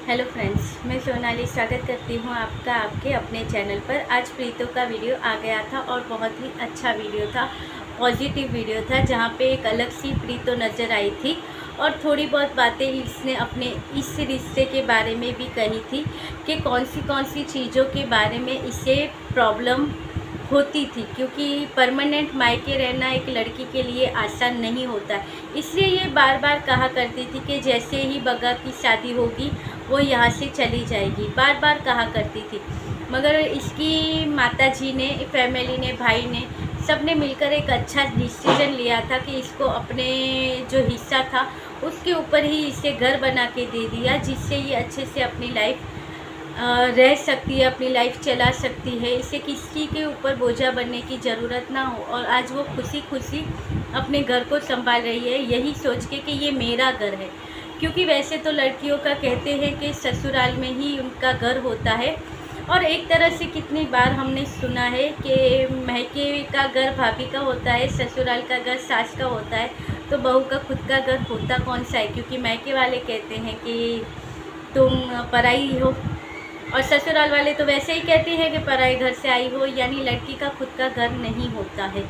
Hello friends, मैं सोनाली स्वागत करती हूँ आपका आपके अपने चैनल पर। आज प्रीतो का वीडियो आ गया था और बहुत ही अच्छा वीडियो था, पॉजिटिव वीडियो था, जहाँ पे एक अलग सी प्रीतो नज़र आई थी और थोड़ी बहुत बातें इसने अपने इस रिश्ते के बारे में भी कही थी कि कौन सी चीज़ों के बारे में इसे प्रॉब्लम होती थी, क्योंकि परमानेंट मायके रहना एक लड़की के लिए आसान नहीं होता। इसलिए ये बार बार कहा करती थी कि जैसे ही बगा की शादी होगी वो यहाँ से चली जाएगी, बार बार कहा करती थी। मगर इसकी माताजी ने, फैमिली ने, भाई ने, सब ने मिलकर एक अच्छा डिसीजन लिया था कि इसको अपने जो हिस्सा था उसके ऊपर ही इसे घर बना के दे दिया, जिससे ये अच्छे से अपनी लाइफ रह सकती है, अपनी लाइफ चला सकती है, इसे किसी के ऊपर बोझा बनने की ज़रूरत ना हो। और आज वो खुशी खुशी अपने घर को संभाल रही है, यही सोच के कि ये मेरा घर है। क्योंकि वैसे तो लड़कियों का कहते हैं कि ससुराल में ही उनका घर होता है, और एक तरह से कितनी बार हमने सुना है कि महके का घर भाभी का होता है, ससुराल का घर सास का होता है, तो बहू का खुद का घर होता कौन सा है। क्योंकि महके वाले कहते हैं कि तुम पराई हो, और ससुराल वाले तो वैसे ही कहते हैं कि पराए घर से आई हो, यानी लड़की का खुद का घर नहीं होता है।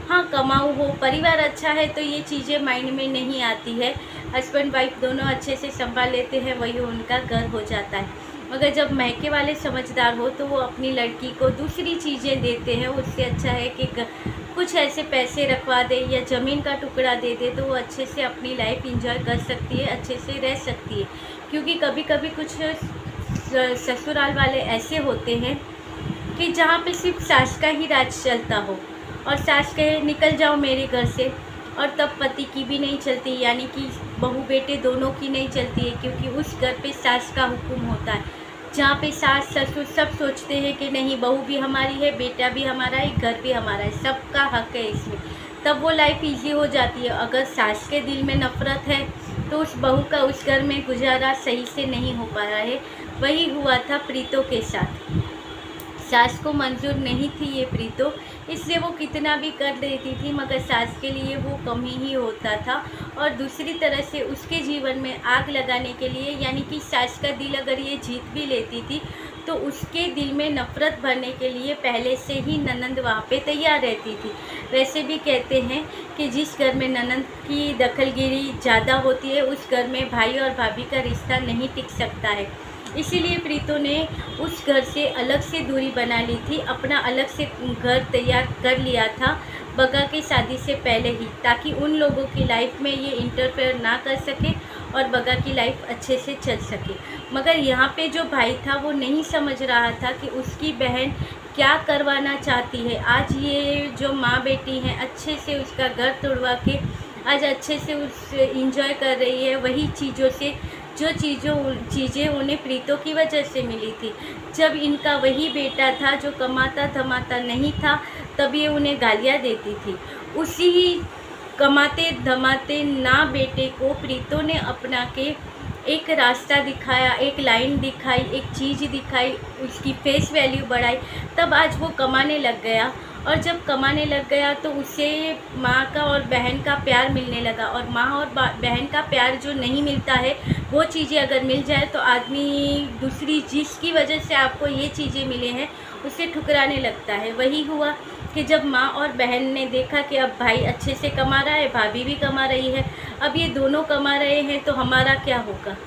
हाँ, कमाऊ हो, परिवार अच्छा है तो ये चीज़ें माइंड में नहीं आती है, हस्बैंड वाइफ दोनों अच्छे से संभाल लेते हैं, वही उनका घर हो जाता है। मगर जब महके वाले समझदार हो तो वो अपनी लड़की को दूसरी चीज़ें देते हैं, उससे अच्छा है कि कुछ ऐसे पैसे रखवा दे या ज़मीन का टुकड़ा दे दे, तो वो अच्छे से अपनी लाइफ इंजॉय कर सकती है, अच्छे से रह सकती है। क्योंकि कभी कभी कुछ ससुराल वाले ऐसे होते हैं कि जहाँ पे सिर्फ सास का ही राज चलता हो, और सास कहे निकल जाओ मेरे घर से, और तब पति की भी नहीं चलती, यानी कि बहू बेटे दोनों की नहीं चलती है, क्योंकि उस घर पे सास का हुक्म होता है। जहाँ पे सास ससुर सब सोचते हैं कि नहीं, बहू भी हमारी है, बेटा भी हमारा है, घर भी हमारा है, सबका हक है इसमें, तब वो लाइफ इजी हो जाती है। अगर सास के दिल में नफ़रत है तो उस बहू का उस घर में गुजारा सही से नहीं हो पा रहा है। वही हुआ था प्रीतो के साथ। सास को मंजूर नहीं थी ये प्रीतो, इसलिए वो कितना भी कर देती थी, मगर सास के लिए वो कम ही होता था। और दूसरी तरह से उसके जीवन में आग लगाने के लिए, यानी कि सास का दिल अगर ये जीत भी लेती थी तो उसके दिल में नफ़रत भरने के लिए पहले से ही ननंद वहाँ पे तैयार रहती थी। वैसे भी कहते हैं कि जिस घर में ननंद की दखलगिरी ज़्यादा होती है, उस घर में भाई और भाभी का रिश्ता नहीं टिक सकता है। इसीलिए प्रीतो ने उस घर से अलग से दूरी बना ली थी, अपना अलग से घर तैयार कर लिया था बगा की शादी से पहले ही, ताकि उन लोगों की लाइफ में ये इंटरफेयर ना कर सके और बगा की लाइफ अच्छे से चल सके। मगर यहाँ पे जो भाई था वो नहीं समझ रहा था कि उसकी बहन क्या करवाना चाहती है। आज ये जो माँ बेटी हैं अच्छे से उसका घर तोड़वा के आज अच्छे से उस इंजॉय कर रही है, वही चीज़ों से जो चीज़ें उन्हें प्रीतो की वजह से मिली थी। जब इनका वही बेटा था जो कमाता धमाता नहीं था, तब ये उन्हें गालियाँ देती थी। उसी कमाते धमाते ना बेटे को प्रीतो ने अपना के एक रास्ता दिखाया, एक लाइन दिखाई, एक चीज़ दिखाई, उसकी फेस वैल्यू बढ़ाई, तब आज वो कमाने लग गया। और जब कमाने लग गया तो उसे माँ का और बहन का प्यार मिलने लगा, और माँ और बहन का प्यार जो नहीं मिलता है, वो चीज़ें अगर मिल जाए तो आदमी दूसरी जिसकी वजह से आपको ये चीज़ें मिले हैं उसे ठुकराने लगता है। वही हुआ कि जब माँ और बहन ने देखा कि अब भाई अच्छे से कमा रहा है, भाभी भी कमा रही है, अब ये दोनों कमा रहे हैं तो हमारा क्या होगा।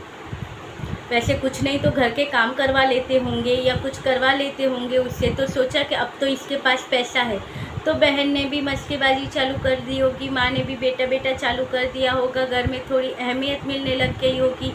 वैसे कुछ नहीं तो घर के काम करवा लेते होंगे या कुछ करवा लेते होंगे उससे, तो सोचा कि अब तो इसके पास पैसा है, तो बहन ने भी मस्केबाजी चालू कर दी होगी, माँ ने भी बेटा बेटा चालू कर दिया होगा, घर में थोड़ी अहमियत मिलने लग गई होगी।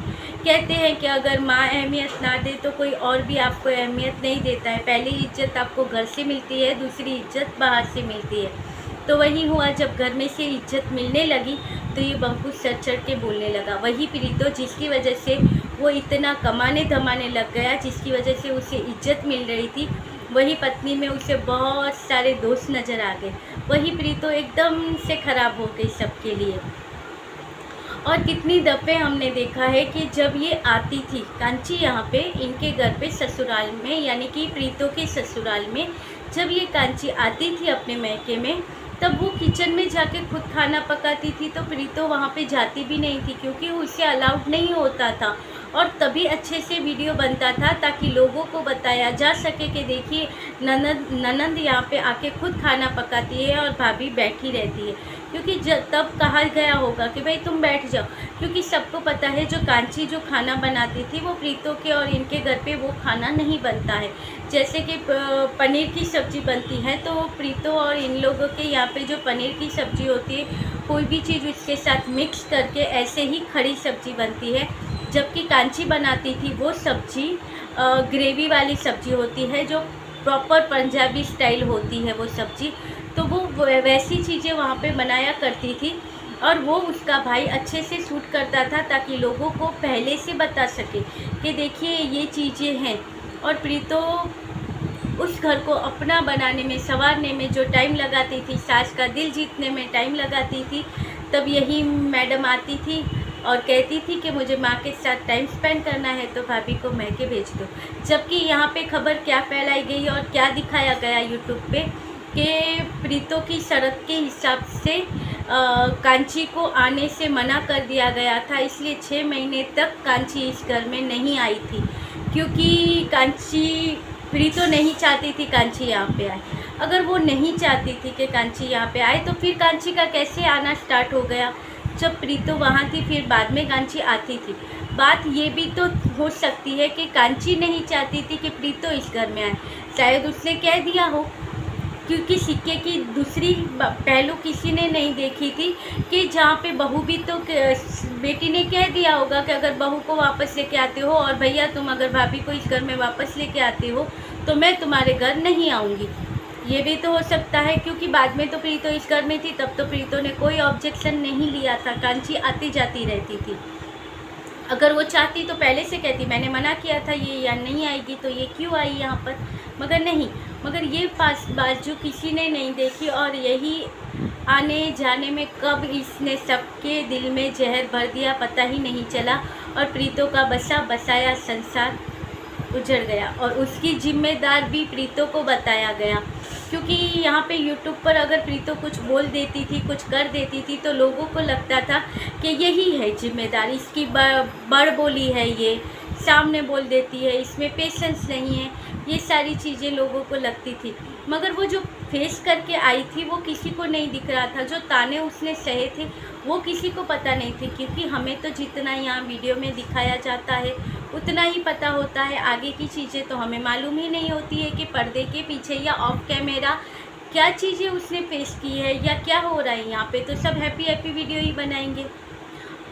कहते हैं कि अगर माँ अहमियत ना दे तो कोई और भी आपको अहमियत नहीं देता है। पहली इज्जत आपको घर से मिलती है, दूसरी इज्जत बाहर से मिलती है। तो वही हुआ, जब घर में से इज्जत मिलने लगी तो ये बहुत सर चढ़ के बोलने लगा। वही प्रीतो जिसकी वजह से वो इतना कमाने धमाने लग गया, जिसकी वजह से उसे इज्जत मिल रही थी, वही पत्नी में उसे बहुत सारे दोस्त नज़र आ गए। वही प्रीतो एकदम से ख़राब हो गई सबके लिए। और कितनी दफ़े हमने देखा है कि जब ये आती थी कांची यहाँ पे इनके घर पे ससुराल में, यानी कि प्रीतो के ससुराल में, जब ये कांची आती थी अपने मैके में, तब वो किचन में जाके खुद खाना पकाती थी, तो प्रीतो वहाँ पे जाती भी नहीं थी, क्योंकि उसे अलाउड नहीं होता था। और तभी अच्छे से वीडियो बनता था ताकि लोगों को बताया जा सके कि देखिए ननंद यहाँ पे आके खुद खाना पकाती है और भाभी बैठी रहती है। क्योंकि तब कहा गया होगा कि भाई तुम बैठ जाओ, क्योंकि सबको पता है जो कांची जो खाना बनाती थी वो प्रीतो के और इनके घर पे वो खाना नहीं बनता है। जैसे कि पनीर की सब्ज़ी बनती है तो प्रीतो और इन लोगों के यहाँ पे जो पनीर की सब्ज़ी होती है कोई भी चीज़ उसके साथ मिक्स करके ऐसे ही खड़ी सब्ज़ी बनती है। जबकि कांची बनाती थी वो सब्ज़ी ग्रेवी वाली सब्ज़ी होती है, जो प्रॉपर पंजाबी स्टाइल होती है वो सब्ज़ी। तो वो वैसी चीज़ें वहाँ पे बनाया करती थी और वो उसका भाई अच्छे से शूट करता था ताकि लोगों को पहले से बता सके कि देखिए ये चीज़ें हैं। और प्रीतो उस घर को अपना बनाने में, संवारने में जो टाइम लगाती थी, सास का दिल जीतने में टाइम लगाती थी, तब यही मैडम आती थी और कहती थी कि मुझे माँ के साथ टाइम स्पेंड करना है तो भाभी को मैके भेज दो। जबकि यहाँ पे खबर क्या फैलाई गई और क्या दिखाया गया यूट्यूब पे कि प्रीतो की शर्त के हिसाब से कांची को आने से मना कर दिया गया था, इसलिए 6 महीने तक कांची इस घर में नहीं आई थी। क्योंकि प्रीतो नहीं चाहती थी कांची यहाँ पे आए। अगर वो नहीं चाहती थी कि कांची यहाँ पे आए तो फिर कांची का कैसे आना स्टार्ट हो गया? जब प्रीतो वहाँ थी फिर बाद में कांची आती थी। बात ये भी तो हो सकती है कि कांची नहीं चाहती थी कि प्रीतो इस घर में आए, शायद उसने कह दिया हो। क्योंकि सिक्के की दूसरी पहलू किसी ने नहीं देखी थी कि जहाँ पे बहू भी तो बेटी ने कह दिया होगा कि अगर बहू को वापस लेके आते हो और भैया तुम अगर भाभी को इस घर में वापस लेके आते हो तो मैं तुम्हारे घर नहीं आऊँगी। ये भी तो हो सकता है, क्योंकि बाद में तो प्रीतो इस घर में थी, तब तो प्रीतो ने कोई ऑब्जेक्शन नहीं लिया था, कांची आती जाती रहती थी। अगर वो चाहती तो पहले से कहती मैंने मना किया था ये या नहीं आएगी, तो ये क्यों आई यहाँ पर? मगर नहीं, मगर ये बात जो किसी ने नहीं देखी और यही आने जाने में कब इसने सबके दिल में जहर भर दिया पता ही नहीं चला और प्रीतो का बसा बसाया संसार उजड़ गया और उसकी जिम्मेदार भी प्रीतो को बताया गया। क्योंकि यहाँ पे यूट्यूब पर अगर प्रीतो कुछ बोल देती थी, कुछ कर देती थी तो लोगों को लगता था कि यही है जिम्मेदार, इसकी बड़ बोली है, ये सामने बोल देती है, इसमें पेशेंस नहीं है, ये सारी चीज़ें लोगों को लगती थी। मगर वो जो फेस करके आई थी वो किसी को नहीं दिख रहा था, जो ताने उसने सहे थे वो किसी को पता नहीं थे। क्योंकि हमें तो जितना यहाँ वीडियो में दिखाया जाता है उतना ही पता होता है, आगे की चीज़ें तो हमें मालूम ही नहीं होती है कि पर्दे के पीछे या ऑफ कैमरा क्या चीज़ें उसने फेस की है या क्या हो रहा है। यहाँ पे तो सब हैप्पी वीडियो ही बनाएंगे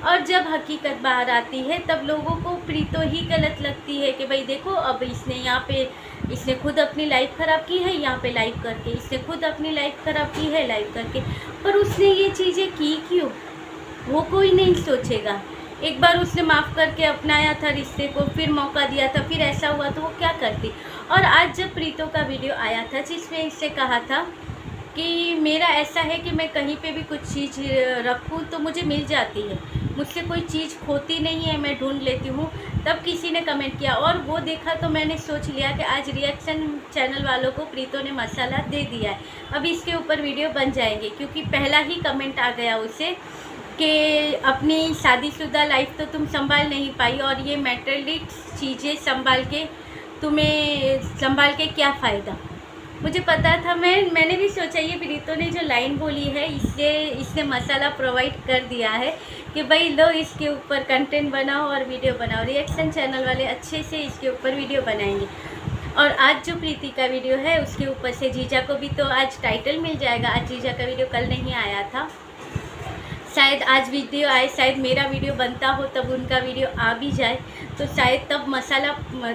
और जब हकीकत बाहर आती है तब लोगों को प्रीतो ही गलत लगती है कि भाई देखो अब इसने यहाँ पे इसने खुद अपनी लाइफ ख़राब की है यहाँ पे लाइव करके, इसने खुद अपनी लाइफ ख़राब की है लाइव करके। पर उसने ये चीज़ें की क्यों, वो कोई नहीं सोचेगा। एक बार उसने माफ़ करके अपनाया था रिश्ते को, फिर मौका दिया था, फिर ऐसा हुआ तो वो क्या करती। और आज जब प्रीतो का वीडियो आया था जिसमें इससे कहा था कि मेरा ऐसा है कि मैं कहीं पे भी कुछ चीज़ रखूँ तो मुझे मिल जाती है, मुझसे कोई चीज़ खोती नहीं है, मैं ढूंढ लेती हूँ। तब किसी ने कमेंट किया और वो देखा तो मैंने सोच लिया कि आज रिएक्शन चैनल वालों को प्रीतो ने मसाला दे दिया है, अब इसके ऊपर वीडियो बन जाएंगे। क्योंकि पहला ही कमेंट आ गया उसे कि अपनी शादीशुदा लाइफ तो तुम संभाल नहीं पाई और ये मैटेरियलिक चीज़ें संभाल के क्या फ़ायदा। मुझे पता था, मैंने भी सोचा ये प्रीतो ने जो लाइन बोली है इसने मसाला प्रोवाइड कर दिया है कि भाई लो इसके ऊपर कंटेंट बनाओ और वीडियो बनाओ। रिएक्शन चैनल वाले अच्छे से इसके ऊपर वीडियो बनाएंगे। और आज जो प्रीति का वीडियो है उसके ऊपर से जीजा को भी तो आज टाइटल मिल जाएगा। आज जीजा का वीडियो कल नहीं आया था, शायद आज वीडियो आए, शायद मेरा वीडियो बनता हो तब उनका वीडियो आ भी जाए, तो शायद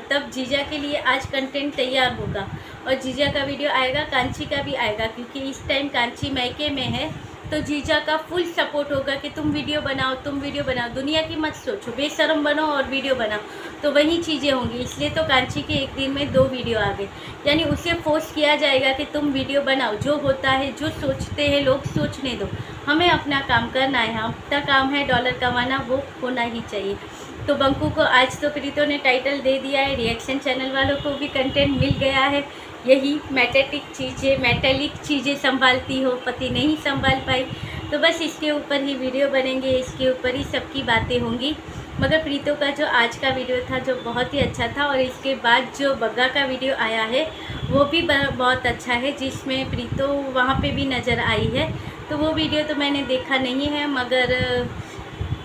तब जीजा के लिए आज कंटेंट तैयार होगा और जीजा का वीडियो आएगा, कांची का भी आएगा। क्योंकि इस टाइम कांची मैके में है तो जीजा का फुल सपोर्ट होगा कि तुम वीडियो बनाओ, दुनिया की मत सोचो, बेशरम बनो और वीडियो बनाओ, तो वही चीज़ें होंगी। इसलिए तो कांची के एक दिन में 2 वीडियो आ गए, यानी उसे फोर्स किया जाएगा कि तुम वीडियो बनाओ। जो होता है, जो सोचते हैं लोग सोचने दो, हमें अपना काम करना है, अपना काम है डॉलर कमाना, वो होना ही चाहिए। तो बंकू को आज तो प्रीतो ने टाइटल दे दिया है, रिएक्शन चैनल वालों को भी कंटेंट मिल गया है। यही मेटेलिक चीज़ें संभालती हो, पति नहीं संभाल पाई, तो बस इसके ऊपर ही वीडियो बनेंगे, इसके ऊपर ही सबकी बातें होंगी। मगर प्रीतो का जो आज का वीडियो था जो बहुत ही अच्छा था, और इसके बाद जो बग्गा का वीडियो आया है वो भी बहुत अच्छा है, जिसमें प्रीतो वहाँ पे भी नज़र आई है। तो वो वीडियो तो मैंने देखा नहीं है, मगर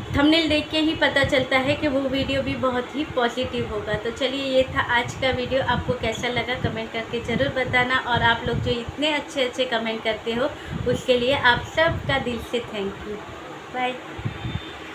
थंबनेल देख के ही पता चलता है कि वो वीडियो भी बहुत ही पॉजिटिव होगा। तो चलिए, ये था आज का वीडियो। आपको कैसा लगा कमेंट करके ज़रूर बताना, और आप लोग जो इतने अच्छे अच्छे कमेंट करते हो उसके लिए आप सबका दिल से थैंक यू। बाय।